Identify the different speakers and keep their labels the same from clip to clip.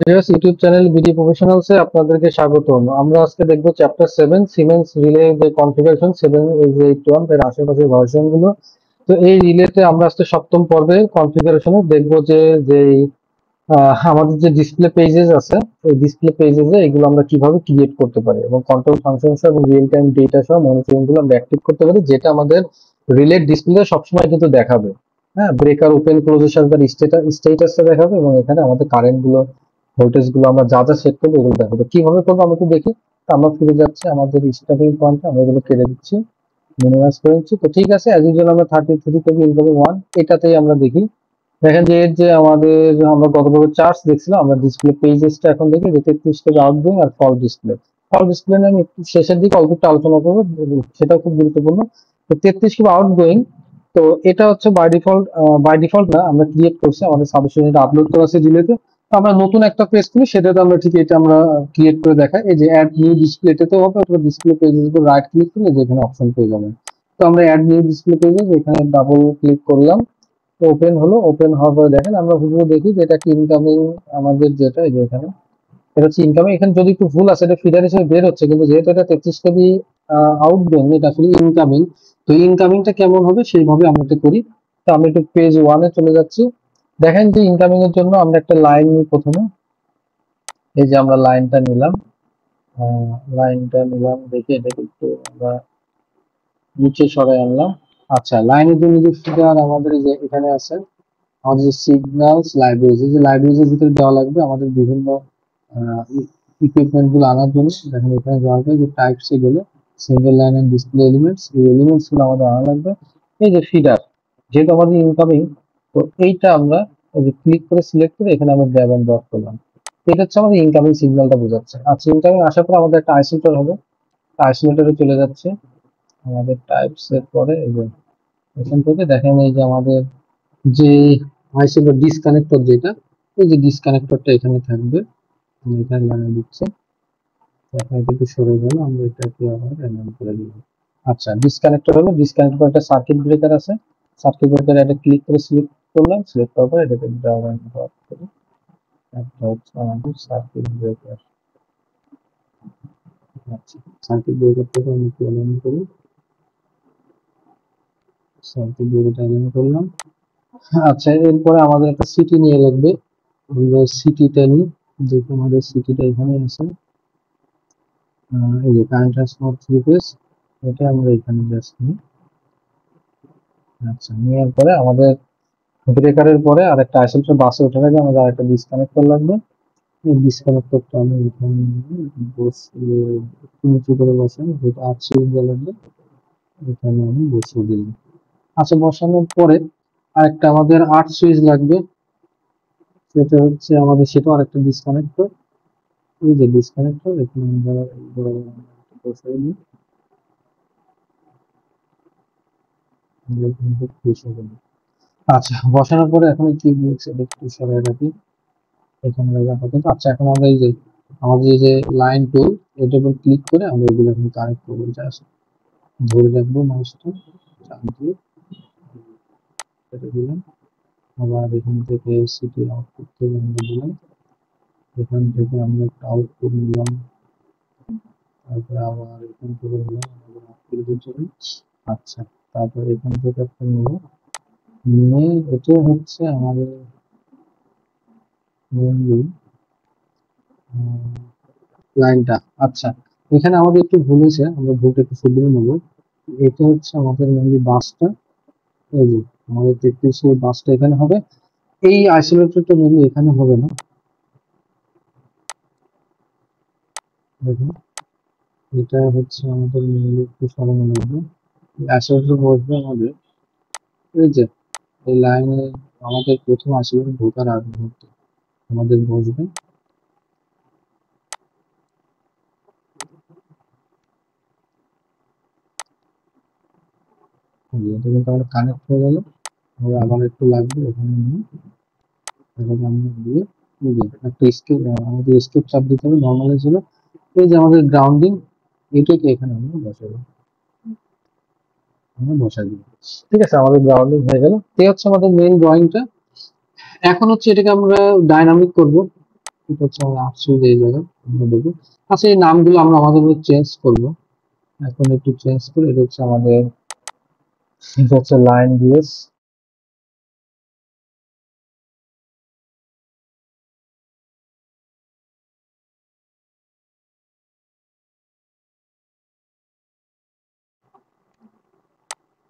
Speaker 1: Viewers, YouTube channel BD professionals এ আপনাদেরকে স্বাগতম। আমরা আজকে দেখব চ্যাপ্টার 7 সিমেন্স রিলে যে কনফিগারেশন 7.8.1 এর আশেপাশের ভার্সন গুলো। তো এই রিলেতে আমরা আজকে সপ্তম পর্বে কনফিগারেশনে দেখব যে আমাদের যে ডিসপ্লে পেজেস আছে, এই ডিসপ্লে পেজেস এ এগুলো আমরা কিভাবে ক্রিয়েট করতে পারি এবং কন্ট্রোল ফাংশন সহ এবং রিয়েল টাইম ডেটা সহ মনিটরিং গুলো আমরা অ্যাক্টিভ করতে পারি, যেটা আমাদের রিলের ডিসপ্লে সবসময় কিন্তু দেখাবে। হ্যাঁ, ব্রেকার ওপেন ক্লোজের সাথে তার স্ট্যাটাসটা দেখাবে এবং এখানে আমাদের কারেন্ট গুলো ভোল্টেজ গুলো আমরা যা যা সেট করবো এগুলো দেখাবে। কিভাবে করবো আমরা একটু দেখি। তো আমরা ফিরে যাচ্ছি আমাদের স্টার্টিং পয়েন্টে, আমরা এগুলো কেটে দিচ্ছি, মিনিমাইজ করে দিচ্ছি। তো ঠিক আছে, অ্যাজ ইউজুয়াল আমরা 33 থেকে ইনকামিং 1 এটাতেই আমরা দেখি। দেখেন যে এর যে আমাদের আমরা গতভাবে চার্জ দেখছিলাম, আমরা ডিসপ্লে পেজেসটা এখন দেখি যে 33 থেকে আউটগোয়িং আর ফল ডিসপ্লে। ফল ডিসপ্লে নিয়ে আমি একটু শেষের দিকে অল্প একটু আলোচনা করবো, সেটাও খুব গুরুত্বপূর্ণ। তো 33 কিংবা আউটগোয়িং, তো এটা হচ্ছে বাই ডিফল্ট না, আমরা ক্রিয়েট করছি, আমাদের সাবস্ক্রিপশন এটা আপলোড করা আছে ডিলেতে। তো আমরা নতুন একটা পেজ খুলি, সেটাতে আমরা ঠিক এটা আমরা ক্রিয়েট করে দেখাই। এই যে অ্যাড নিউ ডিসপ্লে, এটাতেও হবে, অথবা ডিসপ্লে পেজের উপর রাইট ক্লিক করলে যেখানে অপশন পেয়ে যাবেন। তো আমরা অ্যাড নিউ ডিসপ্লে পেজে এখানে ডাবল ক্লিক করলাম, ওপেন হলো। ওপেন হওয়ার পরে দেখেন আমরা হুবহু দেখি যে এটা কি ইনকামিং, আমাদের যেটা এই যে এখানে এটা হচ্ছে ইনকামিং। এখানে যদি একটু ভুল আছে, এটা ফিডার হিসেবে বের হচ্ছে, কিন্তু যেহেতু এটা 33 কেবি আউটগোয়িং, এটা আসলে ইনকামিং। তো ইনকামিংটা কেমন হবে সেইভাবে আমরা এটা করি। তো আমি একটু পেজ 1-এ চলে যাচ্ছি। দেখেন যে ইনকামিং এর জন্য আমরা একটা লাইন নিই প্রথমে। এই যে আমরা লাইনটা নিলাম দেখে এটাকে একটু আমরা নিচে সরাই আনলাম। আচ্ছা, লাইনের জন্য যে ফিডার আমাদের এই যে এখানে আছে, আমাদের যে সিগন্যালস লাইব্রেরিজ, এই যে লাইব্রেরিজের ভিতরে দেওয়া লাগবে আমাদের বিভিন্ন ইকুইপমেন্ট গুলো আনার জন্য। দেখেন এখানে দেওয়া হবে যে টাইপসে গেলে single line and display elements, এই এলিমেন্টস গুলো আমাদের আনা লাগবে। এই যে ফিডার, যেহেতু আমাদের ইনকামিং, তো এইটা আমরা এই যে ক্লিক করে সিলেক্ট করে এখানে আমরা ড্র্যাগ এন্ড ড্রপ করলাম। এটা হচ্ছে আমাদের ইনকামিং সিগন্যালটা বোঝাচ্ছে। আচ্ছা, ইনকামিং আসার পর আমাদের একটা আইসোলেটর হবে, আইসোলেটরে চলে যাচ্ছে। আমাদের টাইপস এর পরে এই যে এখান থেকে দেখেন এই যে আমাদের যে আইসোলেটর ডিসকানেক্টর, যেটা এই যে ডিসকানেক্টরটা এখানে থাকবে, আমি এখানে লাগিয়ে দিচ্ছি। এখন এটা একটু সরে গেল, আমরা এটাকে আবার এমন করে দিব। আচ্ছা, ডিসকানেক্টর হলো, ডিসকানেক্টর একটা সার্কিট ব্রেকার আছে, সার্কিট ব্রেকার এটা ক্লিক করে সিলেক্ট করলাম, সিলেক্ট করার পর এটাকে ড্রাগ এন্ড ড্রপ করি। একটা হচ্ছে আমাদের সার্কিট ব্রেকার। আচ্ছা, সার্কিট ব্রেকারটাকে আমি একটু অ্যালাইন করি, সার্কিট ব্রেকারটা অ্যালাইন করলাম। আচ্ছা, এরপরে আমাদের একটা সিটি নিয়ে লাগবে, আমরা সিটিটা নিই। দেখি আমাদের সিটিটা এখানে আছে। এই যে কারেন্ট ট্রান্সফরমার 3 ফেজ, এটা আমরা এখানে জাস্ট নিই। আচ্ছা, নেওয়ার পরে আমাদের ব্রেকারের পরে আরেকটা আইসোলেটর বাসে ওঠার আগে আমাদের আরেকটা ডিসকানেক্টর লাগবে। এই ডিসকানেক্টরটা আমি এখানে বসিয়ে একটু নিচু করে বসাই, যেটা 8 সিরিঞ্জে লাগবে, এখানে আমি বসিয়ে দিলাম। আচ্ছা, বসানোর পরে আরেকটা আমাদের 8 সুইচ লাগবে, সেটা হচ্ছে আমাদের সেটাও আরেকটা ডিসকানেক্টর। এই যে ডিসকানেক্টর, এখানে আমরা বসাই দিই। আচ্ছা, বসানোর পরে এখন কি বলছে একটু সরাই রাখি, এখানে লাগা পর্যন্ত। আচ্ছা, এখন আমরা এই যে আমাদের এই যে লাইন টুল, এটার উপর ক্লিক করে আমরা এগুলো এখন কানেক্ট করবো। জাস্ট ধরে রাখবো মাউসটা, চাপ দিয়ে কেটে দিলাম। আবার এখান থেকে সিটি আউটপুট থেকে আমরা দিলাম, এখান থেকে আমরা একটা আউটপুট নিলাম, তারপরে আবার এখান থেকে নিলাম আমাদের আউটপুটের জন্য। আচ্ছা, তারপর এখান থেকে একটা নিব, নিয়ে এটা হচ্ছে আমাদের মেনলি লাইনটা। আচ্ছা, এখানে আমাদের একটু ভুল হয়েছে, আমরা ভুলটা একটু শুধরে নেবো। এটা হচ্ছে আমাদের মেনলি বাসটা, এই যে আমাদের 33 এই বাসটা এখানে হবে। এই আইসোলেটরটা মেনলি এখানে হবে না, দেখুন এটা হচ্ছে আমাদের মেনলি একটু সরানো লাগবে। আইসোলেটর বসবে আমাদের এই যে এই লাইনে, আমাদের প্রথম আইসোলেটর ঢোকার আগ মুহূর্তে আমাদের বসবে। এটা কিন্তু আমাদের কানেক্ট হয়ে গেল। আবার একটু লাগবে ওখানে নিয়ে, এটাকে আমরা দিয়ে এই যে একটা স্কেপ, আমাদের স্কেপ চাপ দিতে হবে নর্মালের জন্য। এই যে আমাদের গ্রাউন্ডিং, এটাকে এখানে আমরা বসাবো, আমরা বসাই দিব। ঠিক আছে, আমাদের গ্রাউন্ডিং হয়ে গেল। এই হচ্ছে আমাদের মেইন ড্রয়িংটা। এখন হচ্ছে এটাকে আমরা ডাইনামিক করব। এটা হচ্ছে আমরা আফসোস এই জায়গায় আমরা দেখবো। আচ্ছা এই নামগুলো আমরা আমাদের চেঞ্জ করবো, এখন একটু চেঞ্জ করে এটা হচ্ছে আমাদের, এটা হচ্ছে লাইন ডিএস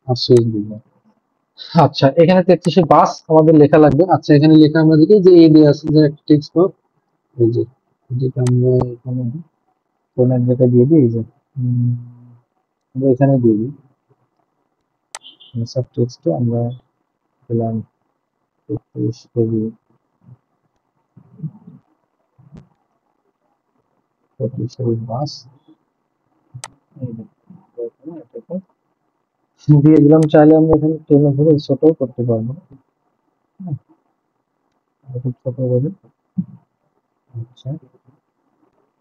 Speaker 1: আফসোস দিব। আচ্ছা এখানে 33 বাস আমাদের লেখা লাগবে। আচ্ছা এখানে লেখা আমরা দেখি যে এই দিয়ে আছে যে একটা টেক্সট বক্স, এই যে যেটা আমরা এখানে কোন এক জায়গায় দিয়ে দিই, এই যে আমরা এখানে দিয়ে দিই সব টেক্সটে আমরা দিলাম 33 কেজি 33 কেজি বাস, এই যে এখানে এটাকে দিয়ে দিলাম। চাইলে আমরা এখানে টেনে ধরে ছোটও করতে পারবো, হ্যাঁ, খুব ছোট করে। আচ্ছা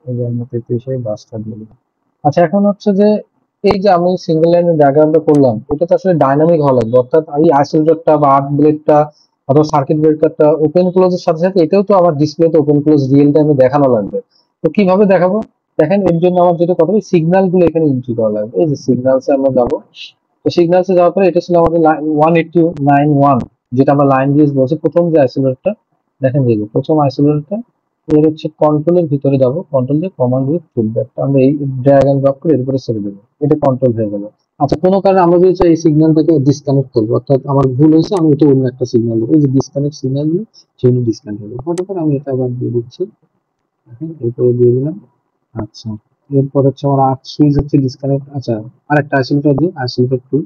Speaker 1: এই যে আমরা 33 বাসটা দিয়ে দিলাম। আচ্ছা এখন হচ্ছে যে এই যে আমি সিঙ্গেল লাইনের ডায়াগ্রামটা করলাম, ওটা তো আসলে ডাইনামিক হওয়া লাগবে, অর্থাৎ এই আইসোলেটরটা বা আর্ট ব্লেডটা অথবা সার্কিট ব্রেকারটা ওপেন ক্লোজের সাথে সাথে এটাও তো আমার ডিসপ্লেতে ওপেন ক্লোজ রিয়েল টাইমে দেখানো লাগবে। তো কিভাবে দেখাবো? দেখেন এর জন্য আমার যেটা কথা হবে, সিগন্যাল গুলো এখানে এন্ট্রি করা লাগবে। এই যে সিগন্যালসে আমরা যাবো, তো সিগন্যালসে যাওয়ার পরে এটা ছিল আমাদের 18291, যেটা আমরা লাইন দিয়ে বলছি প্রথম যে আইসোলেটরটা, দেখেন যে প্রথম আইসোলেটরটা এর হচ্ছে কন্ট্রোলের ভিতরে যাবো, কন্ট্রোল দিয়ে কমান্ড উইথ ফিডব্যাকটা আমরা এই ড্র্যাগ এন্ড ড্রপ করে এর উপরে ছেড়ে দেবো, এটা কন্ট্রোল হয়ে গেল। আচ্ছা কোনো কারণে আমরা যদি চাই এই সিগন্যালটাকে ডিসকানেক্ট করবো, অর্থাৎ আমার ভুল হয়েছে আমি এটা অন্য একটা সিগন্যাল দেবো, এই যে ডিসকানেক্ট সিগন্যাল দিয়ে সেই ডিসকানেক্ট হবে, হতে পারে আমি এটা আবার দিয়ে দিচ্ছি, এরপরে দিয়ে দিলাম। আচ্ছা এরপর হচ্ছে আমার আর্ট সুইচ হচ্ছে ডিসকানেক্ট। আচ্ছা আরেকটা আইসোলেটর দিই, আইসোলেটর টু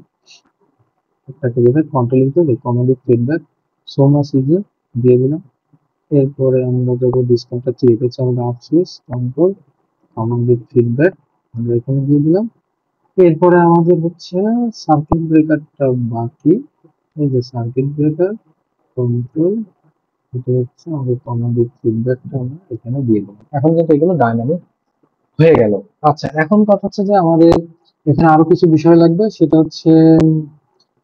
Speaker 1: একটাকে দিয়ে কন্ট্রোল দিতে কমান্ড উইথ ফিডব্যাক সোমা সিজে দিয়ে দিলাম। এরপরে আমরা যাবো ডিসকানেক্টর থ্রি, এটা হচ্ছে আমাদের art switch control command feedback আমরা এখানে দিয়ে দিলাম। এরপরে আমাদের হচ্ছে সার্কিট ব্রেকারটা বাকি, এই যে সার্কিট ব্রেকার কন্ট্রোল, এটা হচ্ছে আমাদের কমান্ড ফিডব্যাকটা আমরা এখানে দিয়ে দিলাম। এখন কিন্তু এগুলো ডাইনামিক হয়ে গেল। আচ্ছা এখন কথা হচ্ছে যে আমাদের এখানে আরো কিছু বিষয় লাগবে, সেটা হচ্ছে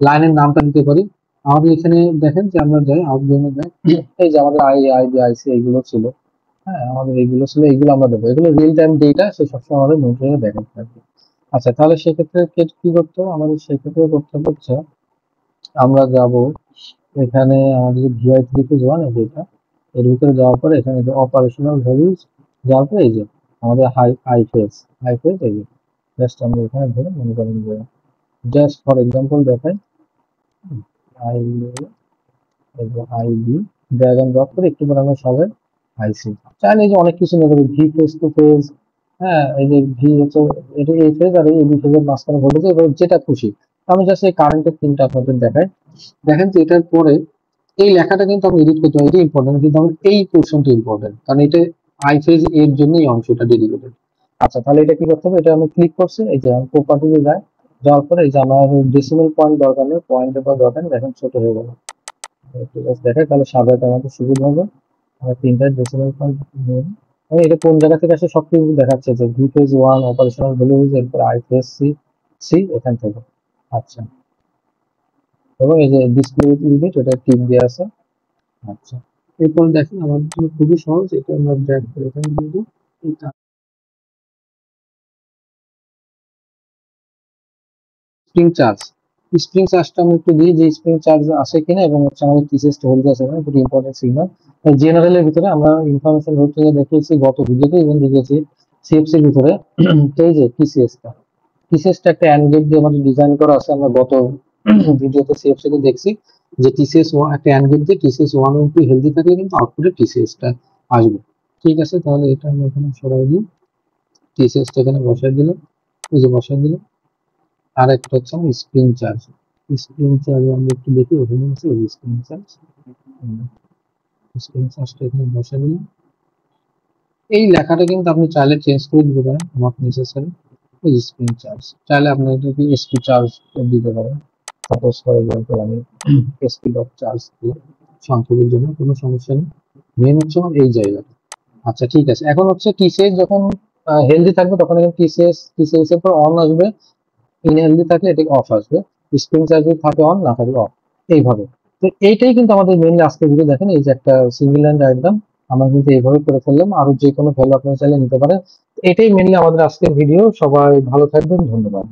Speaker 1: লাইনের নামটা দিতে পারি। আমাদের এখানে দেখেন যে আমরা যাই আউটগোয়িং যাই, এই যে আমাদের আইবি আইসি এইগুলো ছিল, হ্যাঁ আমাদের এইগুলো ছিল, এইগুলো আমরা দেবো, এগুলো রিয়েল টাইম ডেটা, সে সবসময় আমাদের মনিটরিং এ দেখাতে থাকবে। আচ্ছা তাহলে সেক্ষেত্রে কি করতে হবে আমাদের? সেক্ষেত্রে করতে হচ্ছে আমরা যাব এখানে আমাদের যে ভিআই 3 1 এটা, এর ভিতরে যাওয়ার পরে এখানে যে অপারেশনাল ভ্যালুজ যাওয়ার পরে এই যে আমাদের হাই ফেজ এই যে জাস্ট আমরা এখানে ধরে মনে করেন যে জাস্ট ফর এক্সাম্পল দেখাই আই আইবি ড্র্যাগ এন্ড ড্রপ করে একটু পরে আমরা সবাই আইসি চাইলে এই যে অনেক কিছু নিয়ে যাবে, ভি ফেজ টু ফেজ, হ্যাঁ এই যে ভি হচ্ছে এটা এই ফেজ আর এই বি ফেজের মাঝখানে ভোল্টেজ, এবার যেটা খুশি। আমি জাস্ট এই কারেন্টের তিনটা আপনাদের দেখাই। দেখেন যে এটার পরে এই লেখাটা কিন্তু আমি এডিট করতে হয়, এটা ইম্পর্টেন্ট, কিন্তু আমার এই পোর্শনটা ইম্পর্টেন্ট, কারণ এটা আই ফেজ এর জন্য এই অংশটা ডেডিকেটেড। আচ্ছা তাহলে এটা কি করতে হবে? এটা আমি ক্লিক করছি, এই যে আমি প্রপার্টিতে যাই, যাওয়ার পরে এই যে আমার ডেসিমাল পয়েন্ট দরকার নেই, পয়েন্টের পর দরকার নেই, দেখেন ছোট হয়ে গেল। একটু জাস্ট দেখাই তাহলে সাজাতে আমাদের সুবিধা হবে। আমরা তিনটা ডেসিমাল পয়েন্ট নিয়ে এটা কোন জায়গা থেকে আসে সবকিছু দেখাচ্ছে, যে V phase one operational values, এরপর আই ফেজ সি সি এখান থেকে। আচ্ছা এবং এই যে ডিসপ্লে ইউনিট এটা টিক দেওয়া আছে। আচ্ছা এরপর দেখেন আমাদের জন্য খুবই সহজ, এটা আমরা ড্র্যাগ করে এখানে দিয়ে দিই। এটা স্প্রিং চার্জ, স্প্রিং চার্জটা আমরা একটু দিই যে স্প্রিং চার্জ আছে কিনা, এবং হচ্ছে আমাদের টিসিএস হোল্ড আছে কিনা, খুব ইম্পর্টেন্ট সিগন্যাল। জেনারেলের ভিতরে আমরা ইনফরমেশন হোল্ড থেকে দেখিয়েছি গত ভিডিওতে, এবং দেখিয়েছি সিএফসি এর ভিতরে। তো এই যে টিসিএসটা একটা অ্যান্ড গেট দিয়ে আমাদের ডিজাইন করা আছে, আমরা গত ভিডিওতে সিএফসি তে দেখছি যে টিসিএস একটা অ্যান্ড গেট দিয়ে টিসিএস 1 এবং 2 হেলদি থাকলে কিন্তু আউটপুটে টিসিএসটা আসবে। ঠিক আছে তাহলে এটা আমরা এখানে সরাই দিই, টিসিএসটা এখানে বসাই দিলাম, এই যে বসাই দিলাম। আর একটা হচ্ছে আমার স্প্রিং চার্জ, স্প্রিং চার্জ আমরা একটু দেখি ওখানে আছে স্প্রিং চার্জ, স্প্রিং চার্জটা এখানে বসাই দিলাম। এই লেখাটা কিন্তু আপনি চাইলে চেঞ্জ করে দিতে পারেন, নট নেসেসারি। এই স্প্রিং চার্জ চাইলে আপনি এটাকে এসপি চার্জ দিতে পারেন, সাপোজ ফর এক্সাম্পল আমি এসপি ডট চার্জ দিই সংক্ষেপের জন্য, কোনো সমস্যা নেই। মেন হচ্ছে আমার এই জায়গাটা। আচ্ছা ঠিক আছে, এখন হচ্ছে টিসিএস যখন হেলদি থাকবে তখন এখানে টিসিএস এর পর অন আসবে, ইনহেলদি থাকলে এটা অফ আসবে, স্প্রিং চার্জ যদি থাকে অন, না থাকলে অফ, এইভাবে। তো এইটাই কিন্তু আমাদের মেইনলি আজকে ভিডিও। দেখেন এই যে একটা সিঙ্গেল লাইন ডায়াগ্রাম আমরা কিন্তু এইভাবে করে ফেললাম, আরো যে কোনো ভ্যালু আপনারা চাইলে নিতে পারেন। এটাই মেনলি আমাদের আজকের ভিডিও। সবাই ভালো থাকবেন, ধন্যবাদ।